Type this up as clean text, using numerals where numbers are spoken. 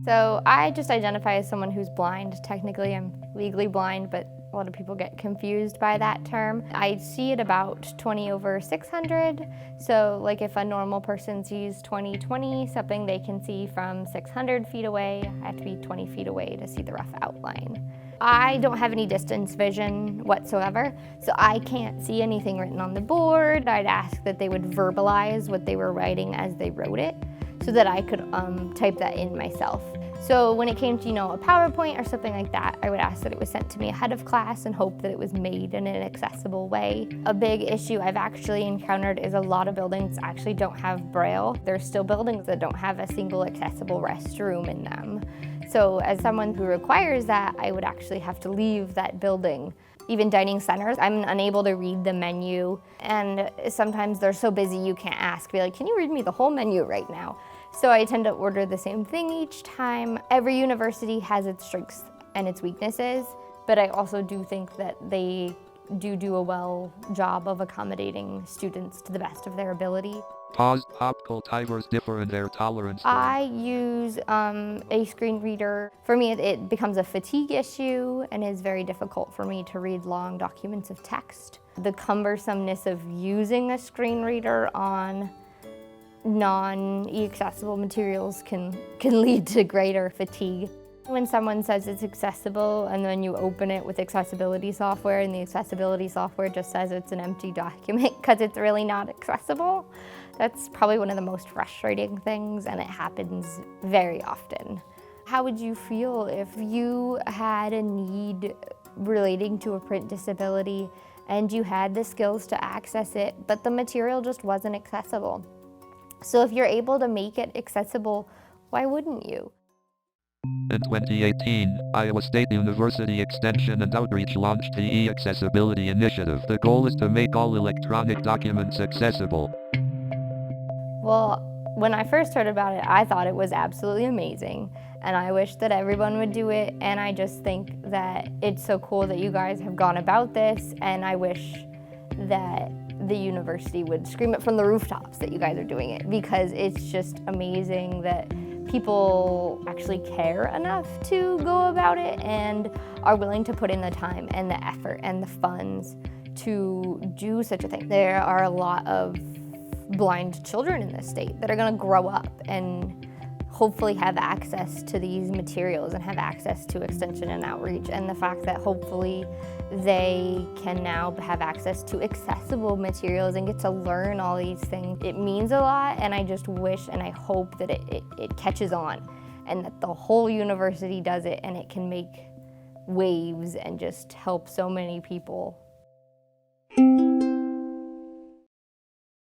So I just identify as someone who's blind. Technically, I'm legally blind, but a lot of people get confused by that term. I see it about 20/600. So like if a normal person sees 20/20, something they can see from 600 feet away, I have to be 20 feet away to see the rough outline. I don't have any distance vision whatsoever, so I can't see anything written on the board. I'd ask that they would verbalize what they were writing as they wrote it, so that I could type that in myself. So when it came to, a PowerPoint or something like that, I would ask that it was sent to me ahead of class and hope that it was made in an accessible way. A big issue I've actually encountered is a lot of buildings actually don't have Braille. There's still buildings that don't have a single accessible restroom in them. So as someone who requires that, I would actually have to leave that building. Even dining centers, I'm unable to read the menu, and sometimes they're so busy you can't ask. Be like, can you read me the whole menu right now? So I tend to order the same thing each time. Every university has its strengths and its weaknesses, but I also do think that they do a well job of accommodating students to the best of their ability. Pause. Optical timers differ in their tolerance. I use a screen reader. For me, it becomes a fatigue issue and is very difficult for me to read long documents of text. The cumbersomeness of using a screen reader on non-accessible materials can lead to greater fatigue. When someone says it's accessible and then you open it with accessibility software and the accessibility software just says it's an empty document because it's really not accessible, that's probably one of the most frustrating things, and it happens very often. How would you feel if you had a need relating to a print disability and you had the skills to access it, but the material just wasn't accessible? So if you're able to make it accessible, why wouldn't you? In 2018, Iowa State University Extension and Outreach launched the e-Accessibility Initiative. The goal is to make all electronic documents accessible. Well, when I first heard about it, I thought it was absolutely amazing, and I wish that everyone would do it, and I just think that it's so cool that you guys have gone about this, and I wish that the university would scream it from the rooftops that you guys are doing it, because it's just amazing that people actually care enough to go about it and are willing to put in the time and the effort and the funds to do such a thing. There are a lot of blind children in this state that are going to grow up and hopefully have access to these materials and have access to extension and outreach, and the fact that hopefully they can now have access to accessible materials and get to learn all these things. It means a lot, and I just wish and I hope that it catches on and that the whole university does it and it can make waves and just help so many people.